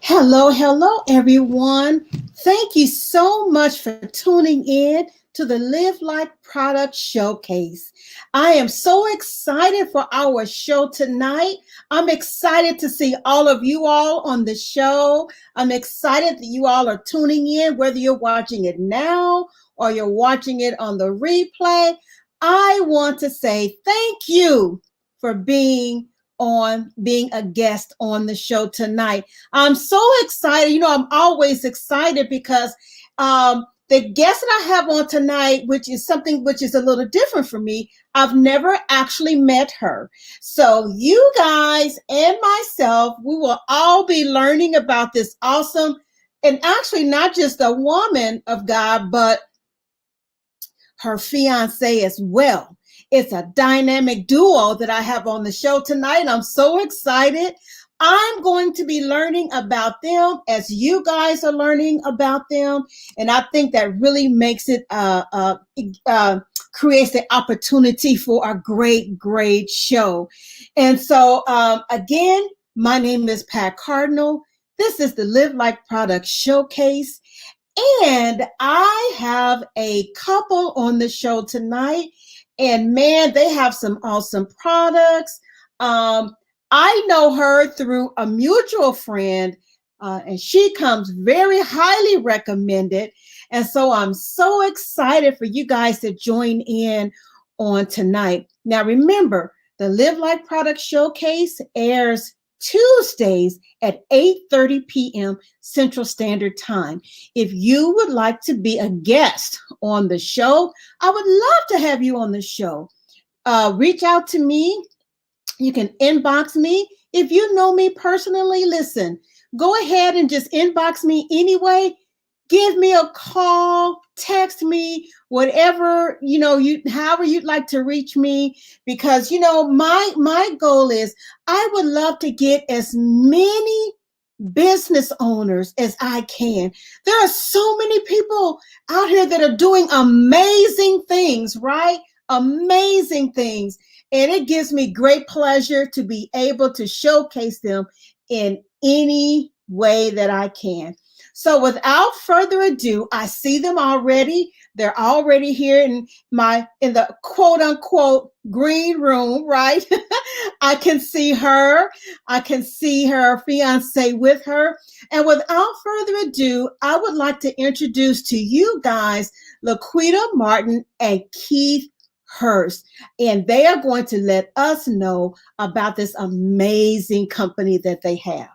Hello, hello, everyone. Thank you so much for tuning in to the Live Like Product Showcase. I am so excited for our show tonight. I'm excited to see all of you all on the show. I'm excited that you all are tuning in, whether you're watching it now or you're watching it on the replay. I want to say thank you for being a guest on the show tonight. I'm so excited. I'm always excited because the guest that I have on tonight, which is something which is a little different for me, I've never actually met her. So you guys and myself, we will all be learning about this awesome, and actually not just a woman of God, but her fiance as well. It's a dynamic duo that I have on the show tonight. I'm so excited. I'm going to be learning about them as you guys are learning about them. And I think that really makes it, creates the opportunity for a great, great show. And so, again, my name is Pat Cardinal. This is the Live Like Product Showcase. And I have a couple on the show tonight. And man, they have some awesome products. I know her through a mutual friend, and she comes very highly recommended. And so I'm so excited for you guys to join in on tonight. Now, remember, the Live Like Product Showcase airs Tuesdays at 8:30 p.m. Central Standard Time. If you would like to be a guest on the show, I would love to have you on the show. Reach out to me. You can inbox me. If you know me personally, listen, go ahead and just inbox me anyway. Give me a call, text me, whatever, however you'd like to reach me, because, my goal is I would love to get as many business owners as I can. There are so many people out here that are doing amazing things, right? Amazing things. And it gives me great pleasure to be able to showcase them in any way that I can. So without further ado, I see them already. They're already here in the quote unquote green room, right? I can see her. I can see her fiance with her. And without further ado, I would like to introduce to you guys Laquita Martin and Keith Hurst, and they are going to let us know about this amazing company that they have.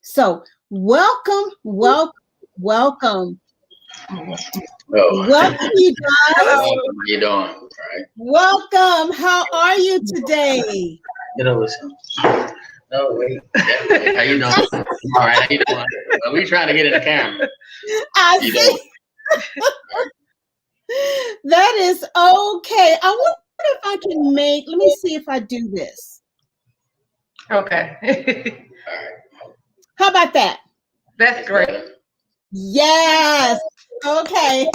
So welcome. Oh. Welcome, you guys. Hello. How you doing? All right. Welcome. How are you today? Listen. No, wait. Yeah, how you doing? All right. How you doing? We trying to get in the camera. I see. That is okay. I wonder if I can let me see if I do this. Okay. All right. How about that? That's great. Yes. Okay.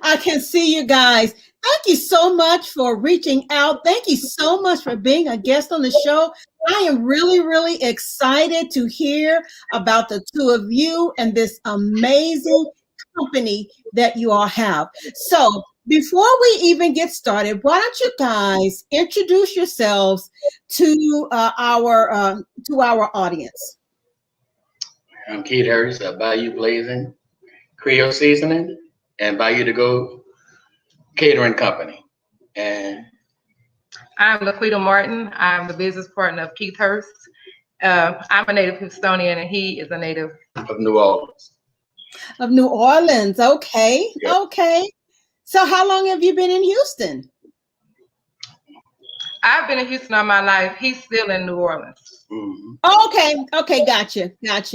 I can see you guys. Thank you so much for reaching out. Thank you so much for being a guest on the show. I am really, really excited to hear about the two of you and this amazing company that you all have. So before we even get started, why don't you guys introduce yourselves to our audience? I'm Keith Hurst, Bayou Blazing Creole Seasoning and Bayou to Go Catering Company. And I'm Laquita Martin. I'm the business partner of Keith Hurst. I'm a native Houstonian and he is a native of New Orleans. Of New Orleans. Okay. Yep. Okay. So how long have you been in Houston? I've been in Houston all my life. He's still in New Orleans. Mm-hmm. Okay. Gotcha. Yes.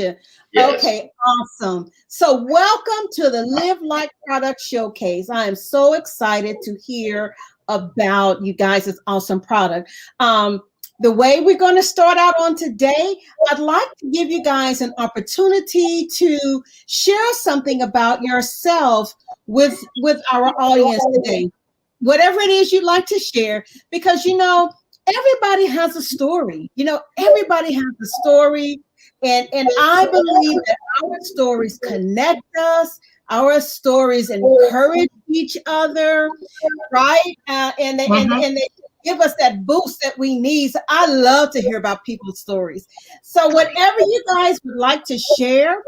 Okay. Awesome. So welcome to the Live Like Product Showcase. I am so excited to hear about you guys' awesome product. The way we're going to start out on today, I'd like to give you guys an opportunity to share something about yourself with our audience today. Whatever it is you'd like to share, because everybody has a story. Everybody has a story. And I believe that our stories connect us, our stories encourage each other, right? And they give us that boost that we need. So I love to hear about people's stories. So whatever you guys would like to share,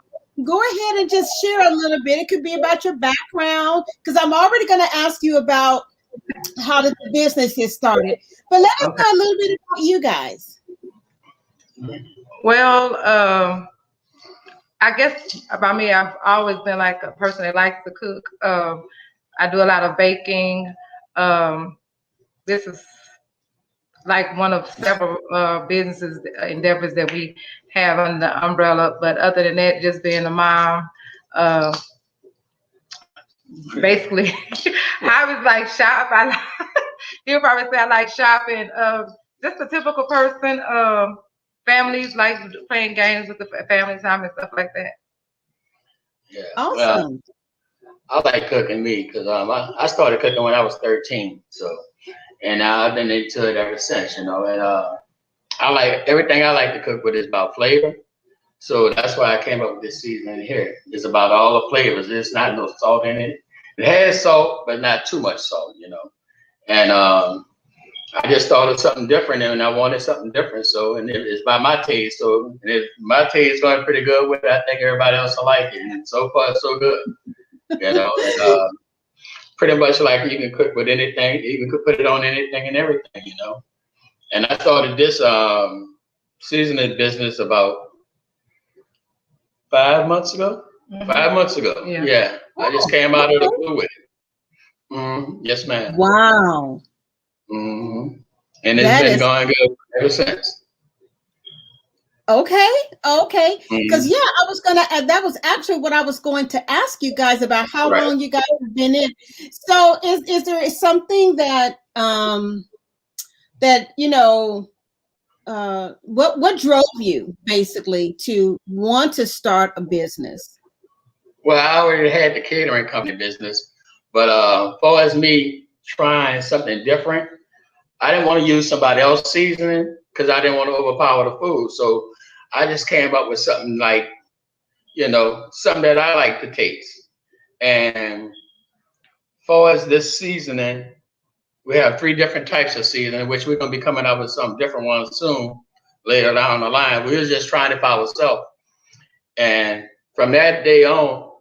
go ahead and just share a little bit. It could be about your background, because I'm already going to ask you about how did the business get started. But let us Okay. know a little bit about you guys. Well, I guess about me, I've always been like a person that likes to cook. I do a lot of baking. This is like one of several businesses endeavors that we have under the umbrella. But other than that, just being a mom, uh, basically, I was like shop. He'll probably say I like shopping. Just a typical person. Families like playing games with the family time and stuff like that. Yeah. Well, Awesome. I like cooking me because I started cooking when I was 13. So, and I've been into it ever since, you know. And I like everything I like to cook with is about flavor. So that's why I came up with this seasoning here. It's about all the flavors. There's not no salt in it. It has salt, but not too much salt, you know. And I just thought of something different, and I wanted something different. So, and it's by my taste. So, and if my taste is going pretty good with it, I think everybody else will like it. And so far, so good, you know. And pretty much like you can cook with anything. You can put it on anything and everything, you know. And I started this seasoning business about 5 months ago. Mm-hmm. 5 months ago, Yeah. yeah. I just came out of the blue with it. Yes, ma'am. Wow. And it's That been is going good ever since. okay. Okay. Because Mhm. yeah, I was gonna that was actually what I was going to ask you guys about, how Right. long you guys have been in. So is there something that that what drove you basically to want to start a business? Well, I already had the catering company business, but as far as me trying something different, I didn't want to use somebody else's seasoning because I didn't want to overpower the food. So I just came up with something like, something that I like to taste. And far as this seasoning, we have 3 different types of seasoning, which we're going to be coming up with some different ones soon, later down the line. We were just trying it for ourselves. And from that day on,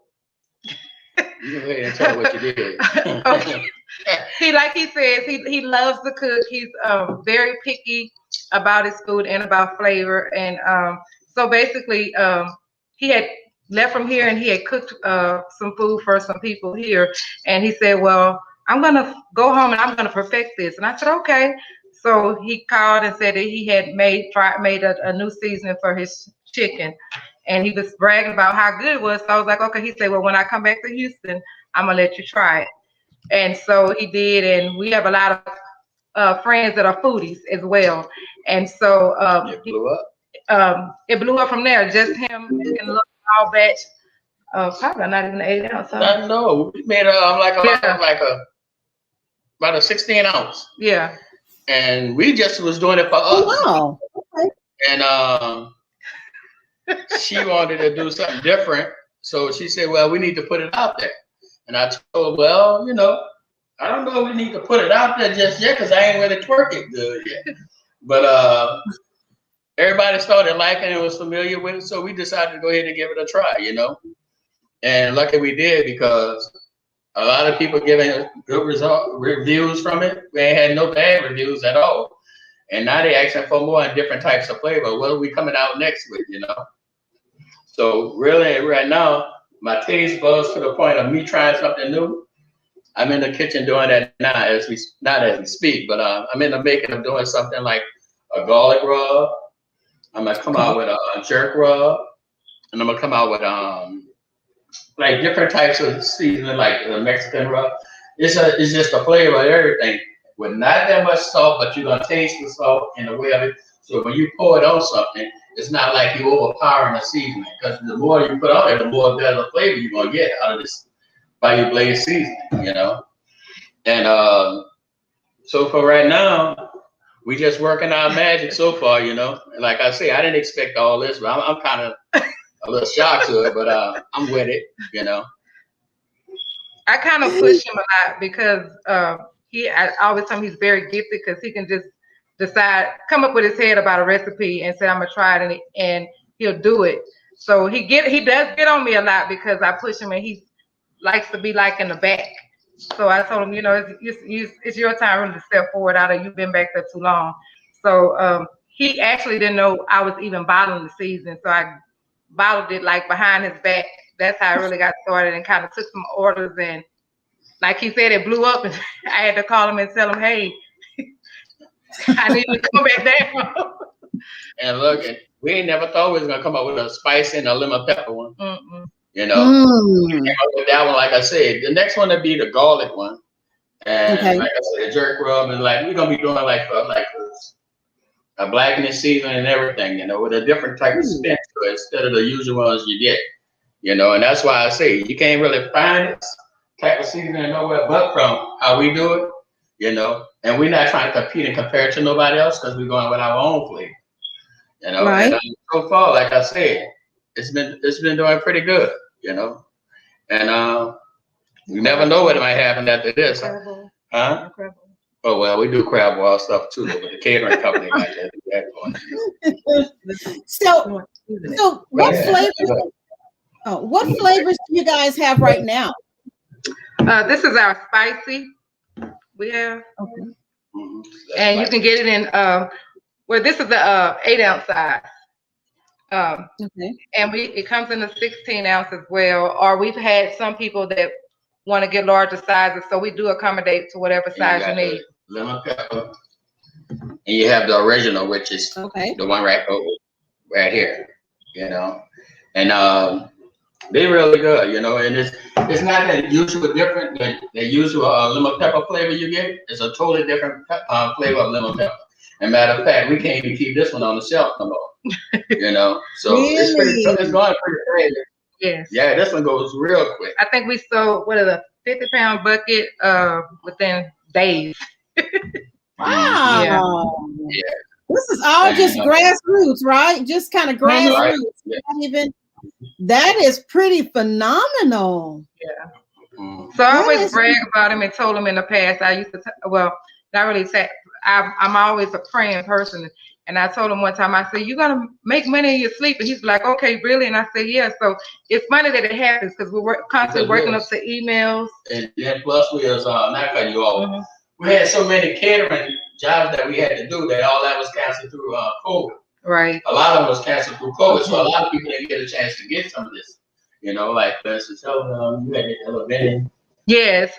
you can go ahead and tell her what you did. Okay. Like he says, he loves to cook. He's very picky about his food and about flavor. And so basically, he had left from here and he had cooked some food for some people here. And he said, "Well, I'm gonna go home and I'm gonna perfect this." And I said, "Okay." So he called and said that he had made a new seasoning for his chicken, and he was bragging about how good it was. So I was like, "Okay." He said, "Well, when I come back to Houston, I'm gonna let you try it." And so he did, and we have a lot of friends that are foodies as well. And so It blew up. it blew up from there. Just him making a little small batch, probably not even 8 ounce. I know. We made about a 16 ounce. Yeah. And we just was doing it for Oh us. wow. Okay. And she wanted to do something different. So she said, "Well, we need to put it out there." And I told her, "Well, I don't know if we need to put it out there just yet because I ain't really twerk it good yet." But everybody started liking it, was familiar with it. So we decided to go ahead and give it a try, And lucky we did, because a lot of people giving good reviews from it. We ain't had no bad reviews at all. And now they asking for more and different types of flavor. What are we coming out next with, So really, right now, my taste buds to the point of me trying something new. I'm in the kitchen doing that now, not as we speak, but I'm in the making of doing something like a garlic rub. I'm gonna come out with a jerk rub, and I'm gonna come out with like different types of seasoning, like the Mexican rub. It's just a flavor of everything with not that much salt, but you're gonna taste the salt in the way of it. So when you pour it on something, it's not like you overpowering the seasoning, because the more you put on it, the more better flavor you're gonna get out of this Bayou Blaze seasoning, And so for right now, we just working our magic so far, you know. And like I say, I didn't expect all this, but I'm kind of a little shocked to it, but I'm with it, you know. I kind of push him a lot because I always tell him he's very gifted because he can just come up with his head about a recipe and say I'm gonna try it, and he'll do it. So he does get on me a lot because I push him and he likes to be like in the back. So I told him, you know, it's your time really to step forward out of you've been back there too long. So he actually didn't know I was even bottling the season, so I bottled it like behind his back. That's how I really got started and kind of took some orders, and like he said, it blew up, and I had to call him and tell him, hey, I need to come back down. And look, we ain't never thought we was gonna come up with a spice and a lemon pepper one. You know, with that one, like I said, the next one would be the garlic one, and like I said, the jerk rub, and like we're gonna be doing like a blackening season and everything, you know, with a different type of spin to it instead of the usual ones you get, you know, and that's why I say you can't really find this type of seasoning nowhere but from how we do it, you know, and we're not trying to compete and compare to nobody else because we're going with our own flavor, you know, and so far, like I said, it's been doing pretty good, you know, and you never know what might happen after this, huh? Oh well, we do crab boil stuff too, but the catering company might do that. So what flavors? Oh, what flavors do you guys have right now? This is our spicy. We have, and you can get it in. Well, this is the 8-ounce size. And it comes in the 16-ounce as well. Or we've had some people that want to get larger sizes, so we do accommodate to whatever size you need. Lemon pepper, and you have the original, which is the one right here, you know, and they're really good, you know, and it's not that usual different than the usual lemon pepper flavor you get. It's a totally different flavor of lemon pepper. And matter of fact, we can't even keep this one on the shelf no more, you know. So it's going pretty crazy. Yes. Yeah, this one goes real quick. I think we sold a 50-pound bucket within days. Wow. Yeah. This is all just grassroots, right? Just kind of grassroots. Yeah. Not even. That is pretty phenomenal. Yeah. So I always brag about him and told him in the past. I used to, not really say. I'm always a praying person, and I told him one time. I said, "You're gonna make money in your sleep," and he's like, "Okay, really?" And I said, "Yeah." So it's funny that it happens because we're constantly working up to emails. And then plus we was not cutting you off. We had so many catering jobs that we had to do that all that was canceled through COVID. Right. A lot of them was canceled through COVID, so a lot of people didn't get a chance to get some of this. You know, like for instance, you had a vending. Yes.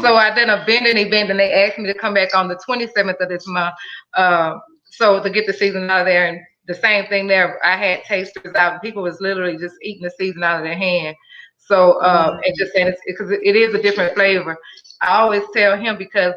So I did a vending event, and they asked me to come back on the 27th of this month. So to get the season out of there, and the same thing there, I had tasters out. People was literally just eating the season out of their hand. So and just saying because it is a different flavor. I always tell him because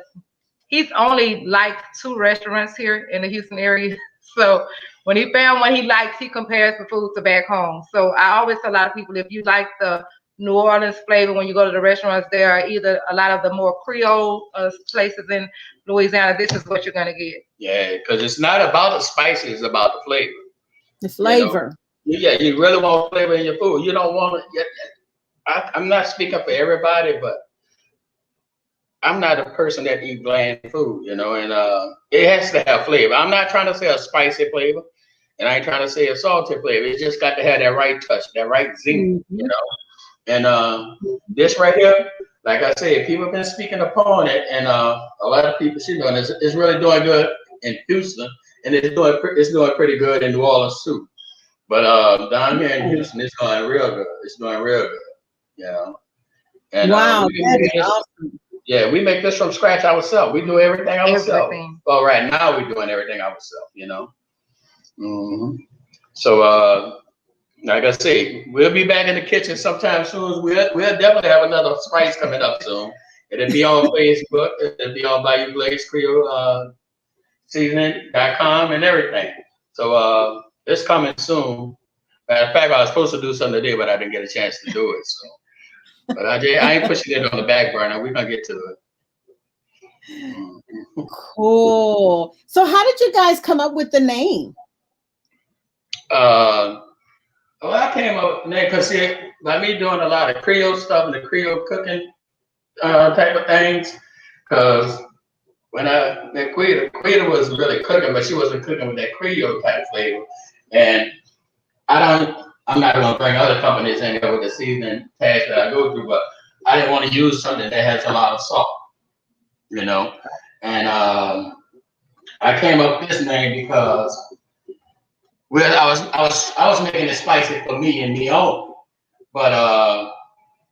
he's only liked 2 restaurants here in the Houston area. So when he found one he likes, he compares the food to back home. So I always tell a lot of people, if you like the New Orleans flavor, when you go to the restaurants, there are either a lot of the more Creole places in Louisiana. This is what you're gonna get. Yeah, because it's not about the spices; it's about the flavor. The flavor. You know? Yeah, you really want flavor in your food. You don't want it. I'm not speaking for everybody, but I'm not a person that eat bland food, you know, and it has to have flavor. I'm not trying to say a spicy flavor, and I ain't trying to say a salty flavor. It just got to have that right touch, that right zing, you know. And this right here, like I said, people have been speaking upon it, and a lot of people see doing it. It's really doing good in Houston, and it's doing pretty good in New Orleans too. But down here in Houston, it's going real good. It's doing real good, you know. And wow, that is awesome. Yeah, we make this from scratch ourselves. We do everything ourselves. Well, right now we're doing everything ourselves, you know. So, like I say, we'll be back in the kitchen sometime soon. We'll definitely have another spice coming up soon. It'll be on Facebook. It'll be on Bayou Blaze Creole seasoning.com and everything. So it's coming soon. Matter of fact, I was supposed to do something today, but I didn't get a chance to do it. So, but I ain't pushing it on the back burner. We're gonna get to it. Cool. So how did you guys come up with the name? Well, I came up with the name because by me doing a lot of Creole stuff and the Creole cooking type of things, because when I met Quita was really cooking, but she wasn't cooking with that Creole type flavor. And I'm not going to bring other companies in here with the seasoning tags that I go through, but I didn't want to use something that has a lot of salt, you know. And I came up with this name because I was making it spicy for me and me only. But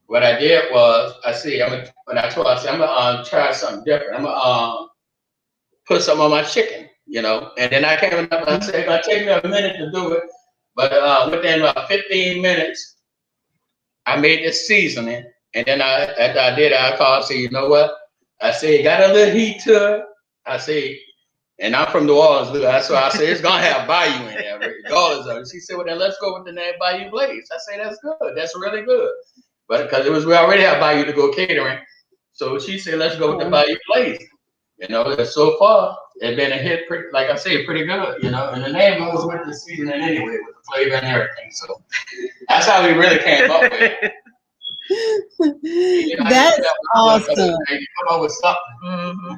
what I did was when I told her, I said I'm gonna try something different. I'm gonna put some on my chicken, you know. And then I came up and I said it's gonna take me a minute to do it, but within about 15 minutes, I made this seasoning. And then after I did it, I called. I said, you know what? I said, it got a little heat to it. I said, and I'm from New Orleans, so I said it's gonna have Bayou in there, regardless of it. She said, well then let's go with the name Bayou Blaze. I said that's good. That's really good. But because we already have Bayou to go catering, so she said let's go with the Bayou Blaze. You know, so far it's been a hit, like I said, pretty good. You know, and the name goes with the seasoning anyway, with the flavor and everything. So that's how we really came up with it. That's awesome. You come up with something. Mm-hmm.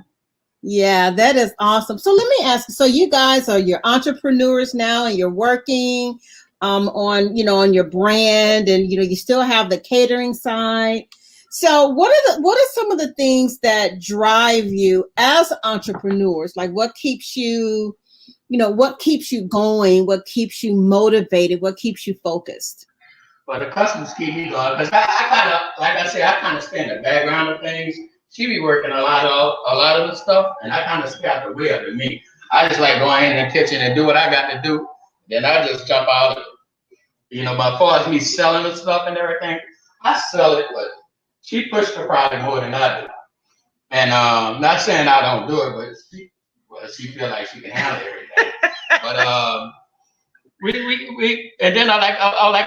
Yeah, that is awesome. So let me ask, so you guys are your entrepreneurs now and you're working on, you know, on your brand, and, you know, you still have the catering side. So what are some of the things that drive you as entrepreneurs? Like what keeps you, you know, what keeps you going? What keeps you motivated? What keeps you focused? Well, the customers keep me going because I kind of, like I said, I kind of stay in the background of things. She be working a lot of the stuff, and I kind of stay out the way of it. Me, I just like going in the kitchen and do what I got to do. Then I just jump out of it. You know, but as far as me selling the stuff and everything, I sell it, but she pushed the product more than I do. And not saying I don't do it, but she feel like she can handle everything. But we and then like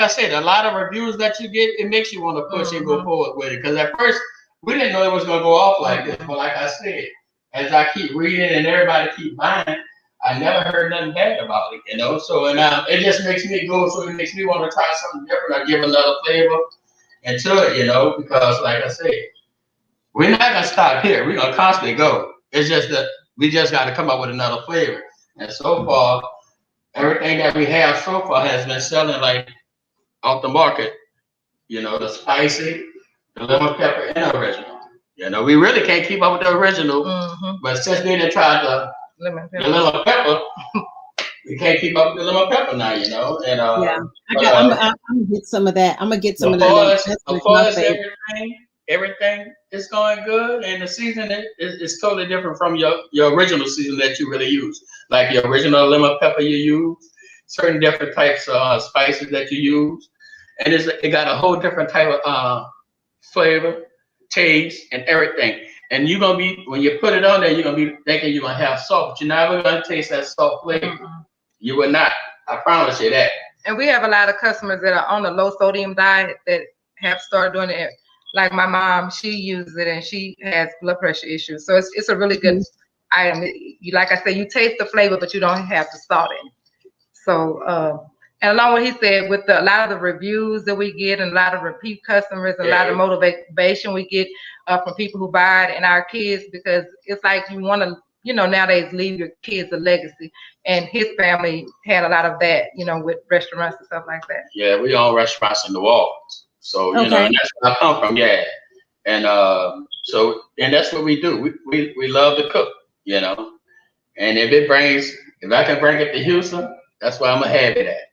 I said, a lot of reviews that you get, it makes you want to push and go forward with it. Because at first we didn't know it was gonna go off like this, but like I said, as I keep reading and everybody keep buying, I never heard nothing bad about it, you know. So and it just makes me go. So it makes me want to try something different. I give another flavor into it, you know, because like I said, we're not gonna stop here. We're gonna constantly go. It's just that we just got to come up with another flavor. And so far, everything that we have so far has been selling like off the market. You know, the spicy, the lemon pepper, and the original. You know, we really can't keep up with the original, but since we done tried the lemon pepper, we can't keep up with the lemon pepper now. You know, and yeah, I'm gonna get some of that. I'm gonna get some of that. Of course, everything is going good, and the seasoning is totally different from your original season that you really use. Like your original lemon pepper you use, certain different types of spices that you use, and it got a whole different type of flavor, taste, and everything. And you're gonna be, when you put it on there, you're gonna be thinking you're gonna have salt, but you're never gonna taste that salt flavor. You will not. I promise you that. And we have a lot of customers that are on the low sodium diet that have started doing it. Like my mom, she uses it and she has blood pressure issues. So it's a really good item. Like I said, you taste the flavor, but you don't have to salt it. So, and along with what he said, with a lot of the reviews that we get and a lot of repeat customers and a lot of motivation we get from people who buy it and our kids, because it's like you want to, you know, nowadays leave your kids a legacy. And his family had a lot of that, you know, with restaurants and stuff like that. Yeah, we own restaurants in New Orleans. So, you know, and that's where I come from, yeah. And and that's what we do. We love to cook, you know. And if I can bring it to Houston, that's where I'm going to have it at.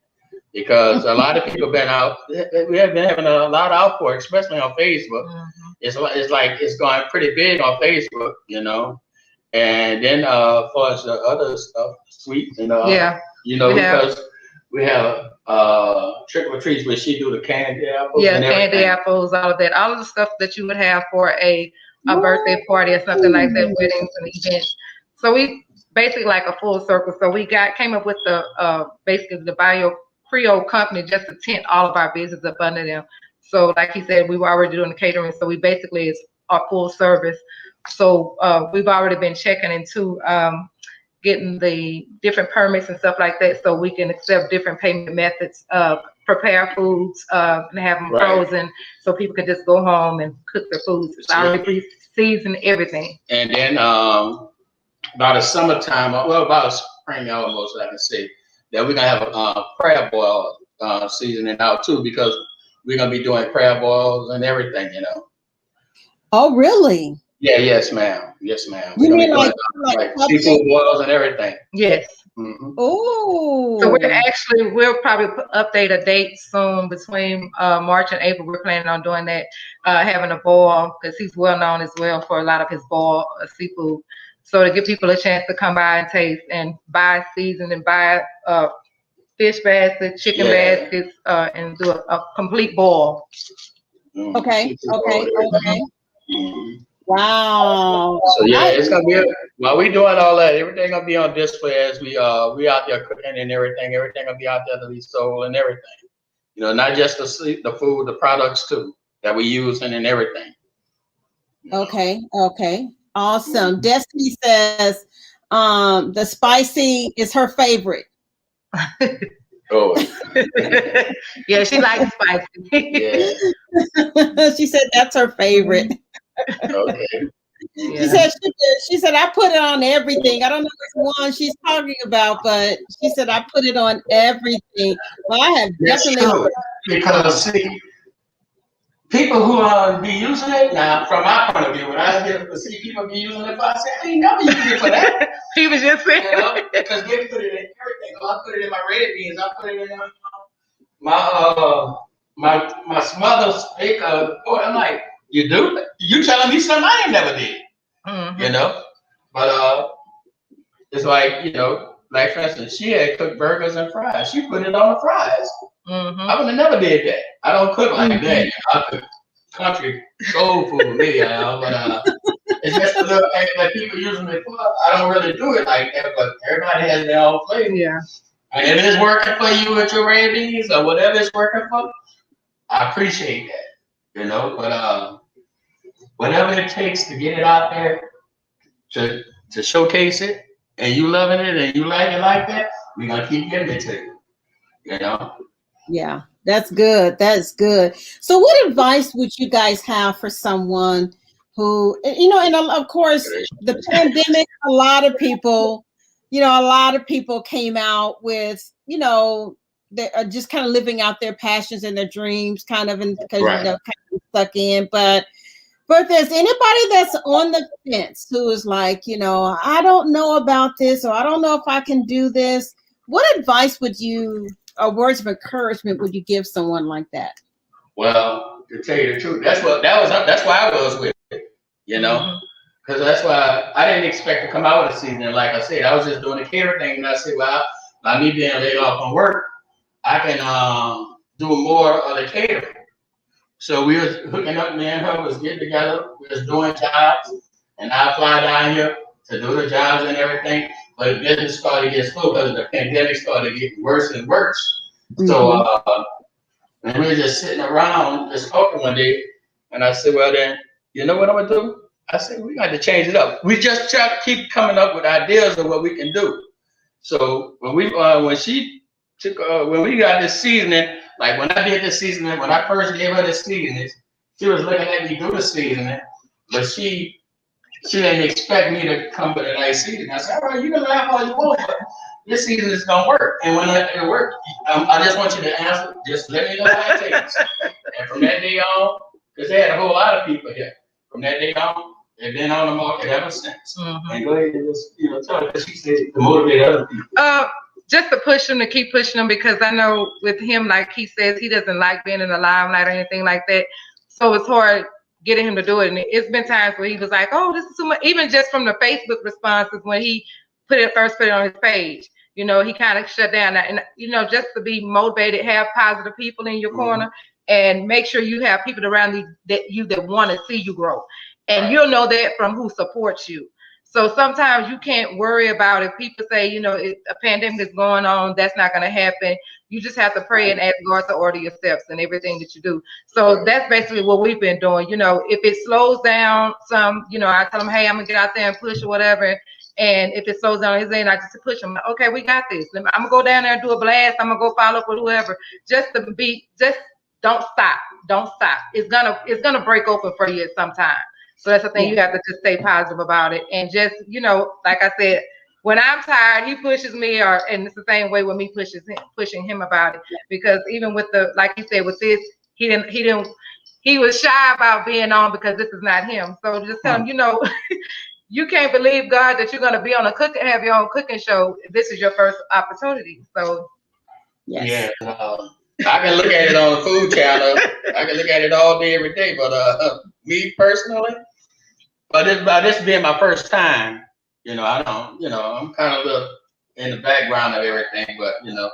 Because a lot of people been out, we have been having a lot of outpour, especially on Facebook. It's like it's going pretty big on Facebook, you know. And then as far as the other stuff, sweets and you know, because we have trick or treats where she do the candy apples. Yeah, candy apples, all of that, all of the stuff that you would have for a birthday party or something like that, weddings and events. So we basically like a full circle. So we came up with the basically the Bio Creole company just to tent all of our business up under them. So like he said, we were already doing the catering. So we basically is our full service So we've already been checking into getting the different permits and stuff like that, so we can accept different payment methods, prepare foods, and have them frozen, so people can just go home and cook their foods. It's already seasoned, everything. And then by the summertime, well, about spring almost, I can say that we're gonna have a crab boil seasoning out too, because we're gonna be doing crab boils and everything, you know. Oh, really? Yeah, yes, ma'am. Yes, ma'am. You mean like seafood boils and everything? Yes. Mm-hmm. Oh. So we'll probably update a date soon between March and April. We're planning on doing that, having a boil, because he's well known as well for a lot of his boiled seafood. So to give people a chance to come by and taste and buy season and buy fish baskets, chicken baskets, and do a complete boil. Mm-hmm. Okay. Mm-hmm. Wow. So yeah, it's gonna be while we doing all that, everything gonna be on display as we out there cooking and everything. Everything gonna be out there to be sold and everything. You know, not just the food, the products too that we using and everything. Okay. Awesome. Destiny says the spicy is her favorite. Oh. Yeah, she likes spicy. Yeah. She said that's her favorite. Okay. Yeah. She said I put it on everything. I don't know which one she's talking about, but she said I put it on everything. Well, I have definitely. True, because see, people who be using it now, from my point of view, when I get to see people be using it, I say, I ain't never used it for that. He was just saying, you know, because they put it in everything. I put it in my red beans. I put it in my smothered steak. I'm like, you do? You telling me something I ain't never did? Mm-hmm. You know, but it's like, you know, like for instance, she had cooked burgers and fries. She put it on the fries. Mm-hmm. I would have never did that. I don't cook like that. You know, I cook country soul food, maybe, but it's just the little things that people using it for. I don't really do it like that, but everybody has their own flavor. Yeah. And if it's working for you with your red beans or whatever it's working for, I appreciate that. You know, but whatever it takes to get it out there, to showcase it, and you loving it and you like it like that, we're gonna keep giving it to you. You know? Yeah, that's good. That's good. So what advice would you guys have for someone who, you know, and of course the pandemic, a lot of people came out with, you know, they're just kind of living out their passions and their dreams kind of, and because, you know, kind of stuck in, but if there's anybody that's on the fence who is like, you know, I don't know about this, or I don't know if I can do this, what advice would you, or words of encouragement would you give someone like that? Well, to tell you the truth, that's why I was with it, you know, because that's why I didn't expect to come out with a season. Like I said, I was just doing the catering thing, and I said, well, by me being laid off from work, I can do more of the catering. So we was hooking up, me and her was getting together, we was doing jobs, and I fly down here to do the jobs and everything. But the business started to get slow because the pandemic started getting worse and worse. Mm-hmm. So and we were just sitting around just talking one day, and I said, well then, you know what I'm gonna do? I said, we got to change it up. We just try to keep coming up with ideas of what we can do. So when we got this seasoning, like when I did the seasoning, when I first gave her the seasoning, she was looking at me do the seasoning, but she didn't expect me to come with a nice seasoning. I said, all right, you can laugh all you want, but this seasoning is gonna work. And when it worked, I just want you to answer, just let me know how it tastes. And from that day on, because they had a whole lot of people here, from that day on, they've been on the market ever since. Mm-hmm. And go ahead and just, you know, tell her, because she said to motivate other people. Just to push them, to keep pushing them, because I know with him, like he says, he doesn't like being in the limelight or anything like that. So it's hard getting him to do it. And it's been times where he was like, oh, this is too much. Even just from the Facebook responses when he first put it on his page, you know, he kind of shut down that. And, you know, just to be motivated, have positive people in your corner, and make sure you have people around you that want to see you grow. And you'll know that from who supports you. So sometimes you can't worry about if people say, you know, a pandemic is going on, that's not going to happen. You just have to pray and ask God to order your steps and everything that you do. So that's basically what we've been doing. You know, if it slows down some, you know, I tell them, hey, I'm going to get out there and push or whatever. And if it slows down his end, I just push him. Okay, we got this. I'm going to go down there and do a blast. I'm going to go follow up with whoever. Just don't stop. Don't stop. It's gonna break open for you at some time. So that's the thing. You have to just stay positive about it. And just, you know, like I said, when I'm tired, he pushes me, and it's the same way with me pushing him about it. Because even with like you said, with this, he was shy about being on because this is not him. So just tell him, you know, you can't believe God that you're gonna be on have your own cooking show. This is your first opportunity. So yeah. I can look at it on the Food Channel. I can look at it all day, every day. But me personally, but this being my first time, you know, I don't, you know, I'm kind of a little in the background of everything. But you know,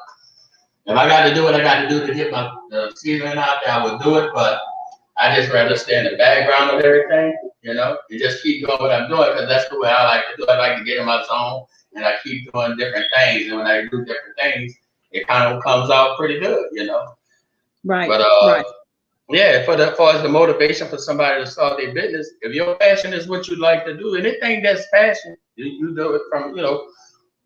if I got to do what I got to do to get my seasoning out there, I would do it. But I just rather stay in the background of everything, you know, and just keep doing what I'm doing because that's the way I like to do. I like to get in my zone and I keep doing different things. And when I do different things, it kind of comes out pretty good, you know. Right. But right. Yeah, as far as the motivation for somebody to start their business, if your passion is what you like to do, anything that's passion, you do it from, you know,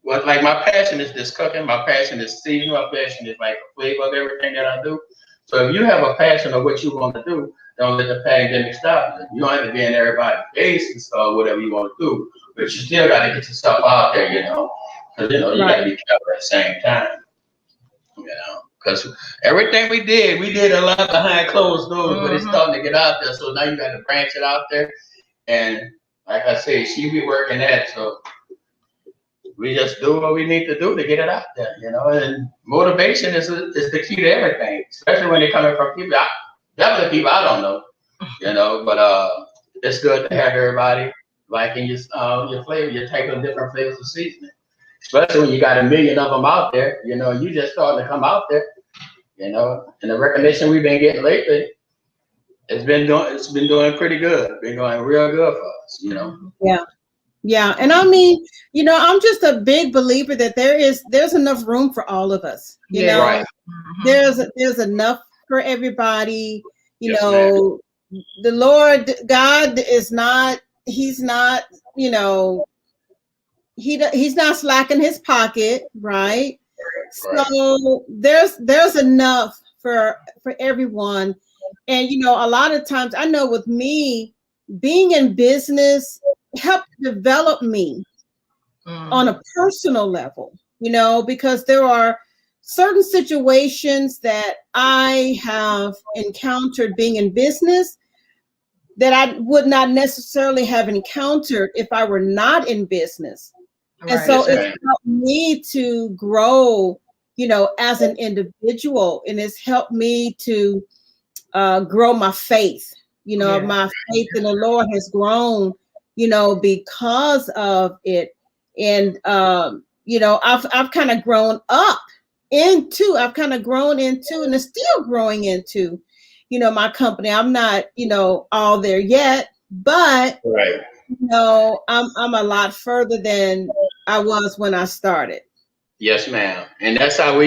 what like my passion is this cooking, my passion is seasoning, my passion is like the flavor of everything that I do. So if you have a passion of what you want to do, don't let the pandemic stop you. You don't have to be in everybody's face and start whatever you want to do, but you still got to get yourself out there, you know, because, you know, you got to be careful at the same time, you know, because everything we did a lot behind closed doors, but it's starting to get out there. So now you got to branch it out there. And like I said, she be working that. So we just do what we need to do to get it out there, you know. And motivation is the key to everything, especially when they're coming from people. Definitely people I don't know, you know. But it's good to have everybody liking your flavor, your type of different flavors of seasoning. Especially when you got a million of them out there, you know. You just starting to come out there, you know. And the recognition we've been getting lately, it's been doing pretty good. Been going real good for us, you know. Yeah. Yeah. And I mean, you know, I'm just a big believer that there's enough room for all of us. You know, right. There's enough for everybody. You know, the Lord God is not, he's not, you know, he's not slacking his pocket, right? So there's enough for everyone. And you know, a lot of times I know with me being in business helped develop me on a personal level, you know, because there are certain situations that I have encountered being in business that I would not necessarily have encountered if I were not in business. And so it's helped me to grow, you know, as an individual, and it's helped me to grow my faith. You know, my faith in the Lord has grown, you know, because of it. And you know, I've kind of grown into, and it's still growing into, you know, my company. I'm not, you know, all there yet, but you know, I'm a lot further than I was when I started. Yes, ma'am. And that's how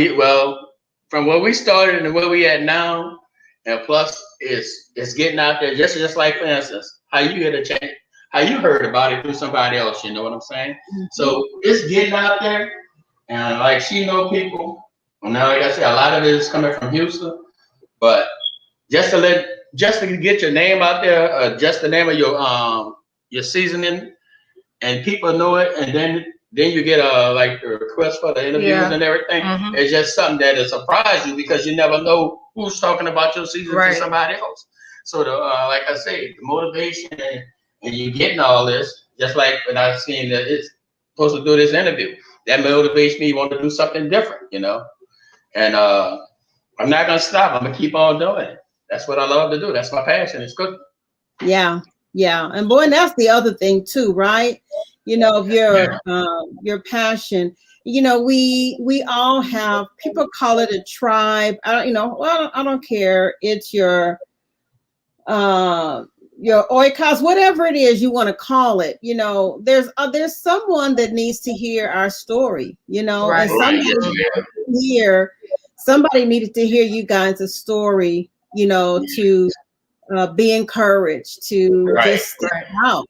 from where we started and where we at now, and plus it's getting out there. Just like, for instance, how you get a change, how you heard about it through somebody else. You know what I'm saying? Mm-hmm. So it's getting out there, and like she know people. Well, now, like I said, a lot of it is coming from Houston, but just to get your name out there, just the name of your seasoning, and people know it, and then you get like a request for the interviews and everything. Mm-hmm. It's just something that will surprise you because you never know who's talking about your season to somebody else. So like I say, the motivation and you getting all this, just like when I've seen that it's supposed to do this interview, that motivates me to want to do something different, you know. And I'm not gonna stop. I'm gonna keep on doing it. That's what I love to do. That's my passion. It's cooking. Yeah. And boy, and that's the other thing too, right? You know, your passion. You know, we all have, people call it a tribe. I don't care. It's your your oikos, whatever it is you want to call it, there's someone that needs to hear our story, Right. and somebody needed to hear you guys' story, to be encouraged to just step out,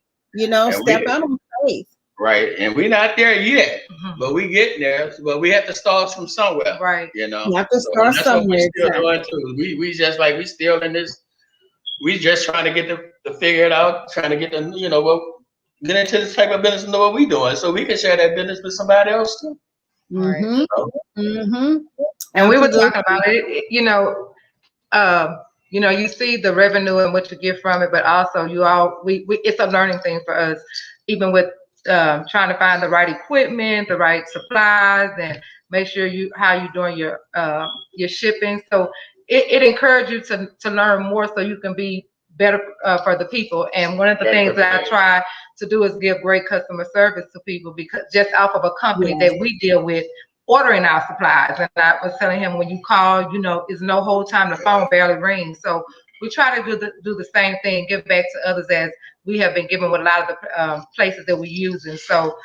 step out on faith. Right, and we're not there yet, but we getting there. But we have to start from somewhere, right? You have to start that's somewhere. What we're still doing too. We just like we still in this. We just trying to get to figure it out, trying to get get into this type of business and know what we doing, so we can share that business with somebody else too. Right. And we were talking about it. You see the revenue and what you get from it, but also it's a learning thing for us, even with trying to find the right equipment, the right supplies, and make sure how you're doing your shipping. So it encourages you to learn more so you can be better for the people. And one of the things that I try to do is give great customer service to people, because just off of a company that we deal with, ordering our supplies. And I was telling him, when you call, it's no whole time, the phone barely rings. So we try to do the same thing, give back to others as we have been given with a lot of the places that we use. And so,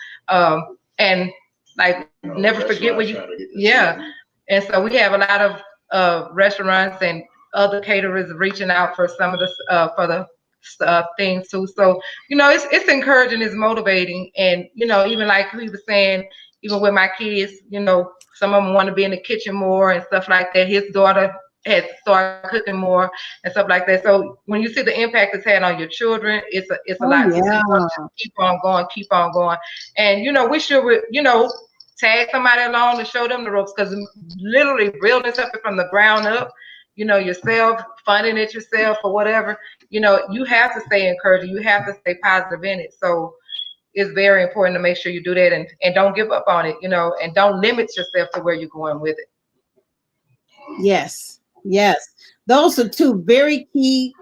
and like, never forget what And so we have a lot of restaurants and other caterers reaching out for some of the things too. So, it's encouraging, it's motivating. And, even like we were saying, even with my kids, some of them want to be in the kitchen more and stuff like that. His daughter has started cooking more and stuff like that. So when you see the impact it's had on your children, it's a lot. To keep on going. And, we should, tag somebody along to show them the ropes, because literally building something from the ground up, yourself, funding it yourself or whatever, you have to stay encouraging. You have to stay positive in it. So it's very important to make sure you do that and don't give up on it, and don't limit yourself to where you're going with it. Yes. Those are two very key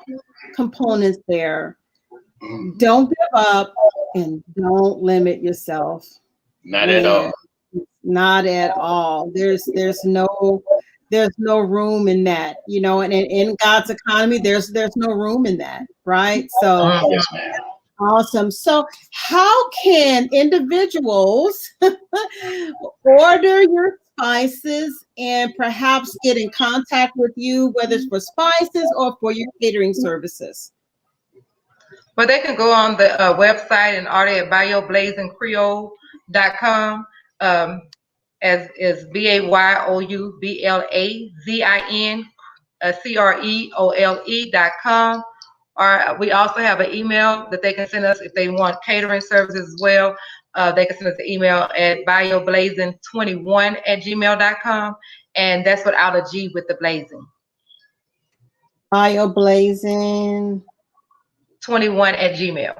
components there. Don't give up and don't limit yourself. Not at all. Not at all. There's no room in that, and in God's economy, there's no room in that, right? So yes, ma'am. Awesome. So how can individuals order your spices and perhaps get in contact with you, whether it's for spices or for your catering services? Well, they can go on the website and order at BayoBlazingCreole.com, as is BayoBlazingCreole.com. Or we also have an email that they can send us if they want catering services as well. They can send us an email at BayoBlazing21@gmail.com, and that's without a G with the blazing. BayoBlazing21@gmail.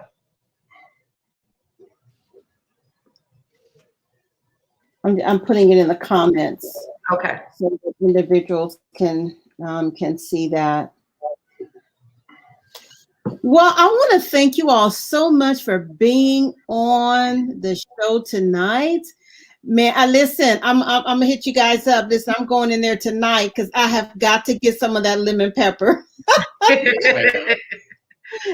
I'm putting it in the comments. Okay. So that individuals can see that. Well, I want to thank you all so much for being on the show tonight. Man, listen, I'm gonna hit you guys up. Listen, I'm going in there tonight because I have got to get some of that lemon pepper.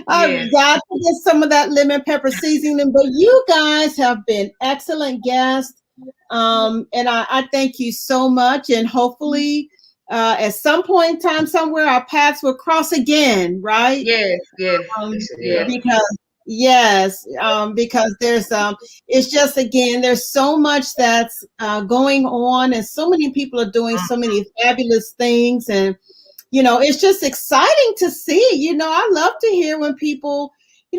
I've got to get some of that lemon pepper seasoning. But you guys have been excellent guests. And I thank you so much. And hopefully at some point in time, somewhere, our paths will cross again, right? Yes. Because there's it's just, again, there's so much that's going on, and so many people are doing so many fabulous things, and it's just exciting to see. I love to hear when people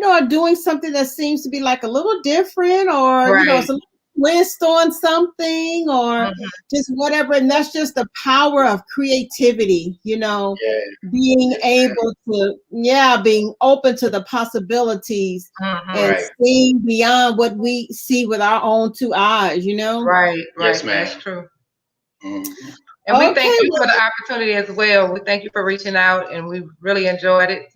are doing something that seems to be like a little different, or some twist on something, or just whatever. And that's just the power of creativity, being able to, being open to the possibilities and seeing beyond what we see with our own two eyes, Right. Yes, ma'am. That's true. And we thank you for the opportunity as well. We thank you for reaching out, and we really enjoyed it.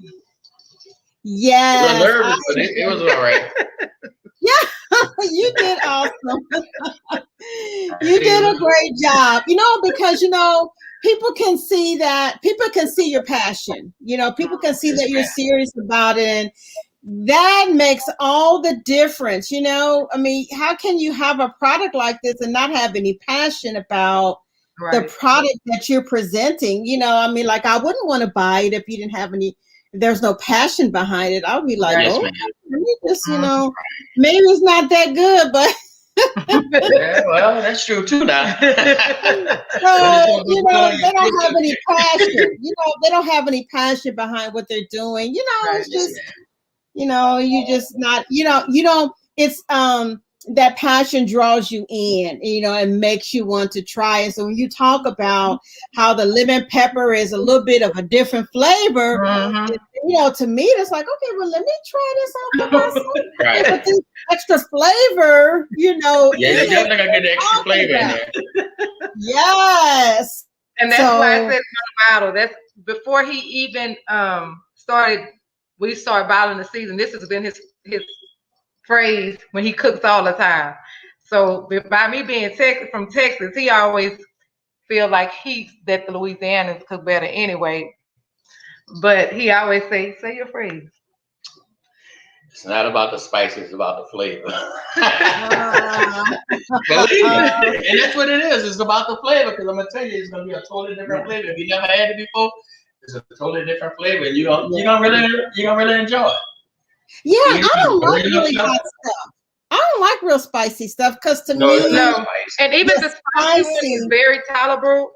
Yes. I was nervous, but it was all right. Yeah, you did awesome. You did a great job. Because people can see that. People can see your passion. People can see that you're serious about it, and that makes all the difference. I mean, how can you have a product like this and not have any passion about the product that you're presenting? I mean, like, I wouldn't want to buy it if you didn't have any. If there's no passion behind it, I would be like, yes, oh, let me just, maybe it's not that good, but. Yeah, well, that's true too now. So, they don't have any passion. They don't have any passion behind what they're doing. It's just, you just not, you don't, it's, that passion draws you in, and makes you want to try it. So when you talk about how the lemon pepper is a little bit of a different flavor, to me, it's like, okay, well, let me try this out for myself. Right. But this extra flavor, Yeah, you're definitely gonna get the extra flavor in there. Yes. And that's why I said it's not a bottle. That's before he even we started bottling the season. This has been his phrase when he cooks all the time. So by me being from Texas, he always feel like that the Louisianans cook better anyway. But he always say your phrase. It's not about the spices, it's about the flavor. Believe me. And that's what it is. It's about the flavor, because I'm gonna tell you, it's gonna be a totally different flavor. If you never had it before, it's a totally different flavor. And you're gonna really enjoy it. Yeah, I don't like really hot stuff. I don't like real spicy stuff, because to me, and even the spicy one is very tolerable.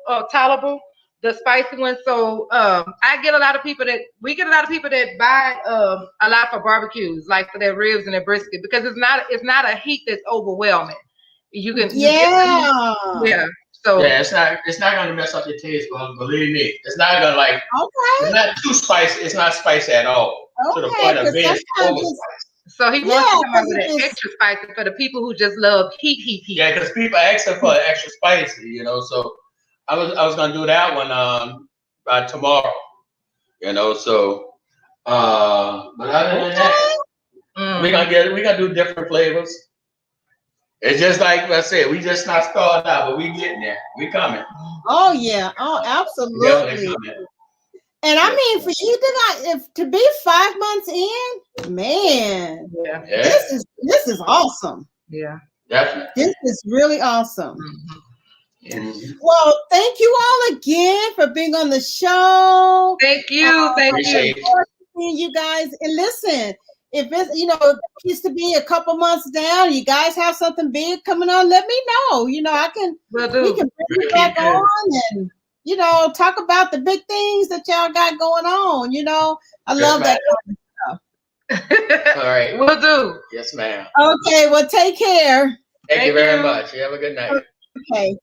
The spicy one. So we get a lot of people that buy a lot for barbecues, like for their ribs and their brisket, because it's not a heat that's overwhelming. You can So it's not gonna mess up your taste, but believe me, it's not gonna it's not too spicy. It's not spicy at all, to the point of being over spicy. So he wants to come up with an extra spicy for the people who just love heat. Yeah, because people ask for extra spicy, So I was gonna do that one by tomorrow, So but other than that, we're gonna do different flavors. It's just like I said, we just not starting out, but we getting there. We coming. Oh yeah, absolutely. And I mean, for you to be 5 months in, man, this is awesome. Yeah, definitely. This is really awesome. Mm-hmm. Well, thank you all again for being on the show. Thank you. Appreciate you guys. And listen, if it's needs to be a couple months down, you guys have something big coming on, let me know. We can bring it back on and talk about the big things that y'all got going on. I love that kind of stuff. All right. Will do. Yes, ma'am. Okay, well, take care. Thank you very much. You have a good night. Okay.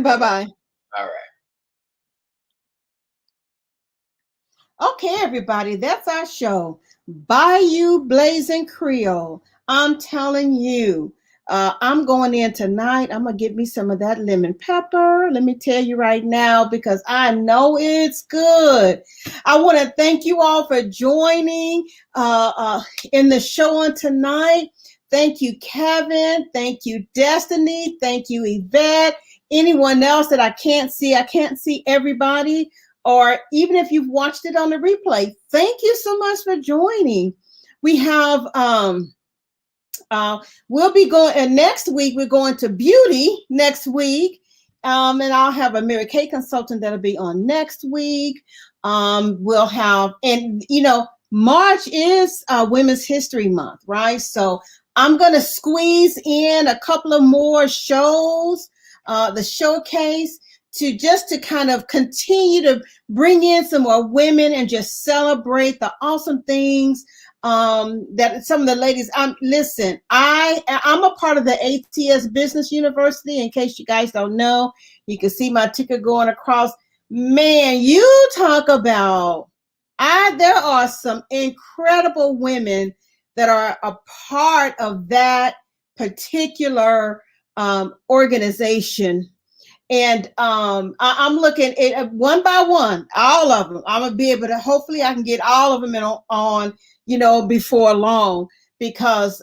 Bye-bye. All right. Okay, everybody, that's our show. Bayou Blazing Creole. I'm telling you, I'm going in tonight. I'm going to get me some of that lemon pepper. Let me tell you right now, because I know it's good. I want to thank you all for joining in the show on tonight. Thank you, Kevin. Thank you, Destiny. Thank you, Yvette. Anyone else that I can't see everybody. Or even if you've watched it on the replay, thank you so much for joining. We have, we'll be going, and next week, we're going to beauty next week. And I'll have a Mary Kay consultant that'll be on next week. We'll have, and March is Women's History Month, right? So I'm going to squeeze in a couple of more shows, the showcase, to kind of continue to bring in some more women and just celebrate the awesome things that some of the ladies. Listen, I'm a part of the ATS Business University. In case you guys don't know, you can see my ticker going across. Man, you talk about there are some incredible women that are a part of that particular organization. And I'm looking at one by one, all of them. I'm gonna be able to. Hopefully, I can get all of them on before long. Because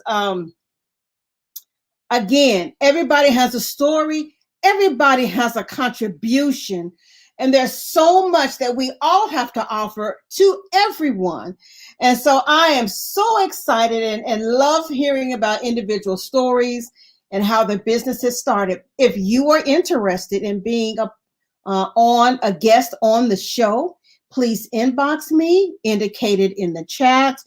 again, everybody has a story. Everybody has a contribution, And there's so much that we all have to offer to everyone. And so I am so excited and love hearing about individual stories and how their businesses started. If you are interested in being a guest on the show, please inbox me, indicated in the chat.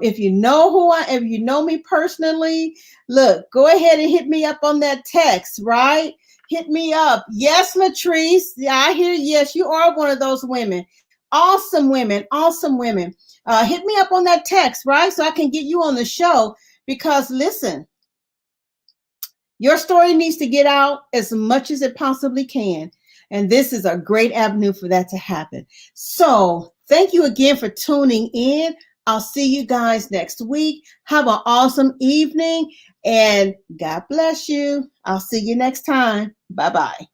If you know if you know me personally, look, go ahead and hit me up on that text, right? Hit me up. Yes, Latrice. Yeah, I hear. Yes, you are one of those women. Awesome women. Awesome women. Hit me up on that text, right? So I can get you on the show because listen, your story needs to get out as much as it possibly can. And this is a great avenue for that to happen. So thank you again for tuning in. I'll see you guys next week. Have an awesome evening and God bless you. I'll see you next time. Bye-bye.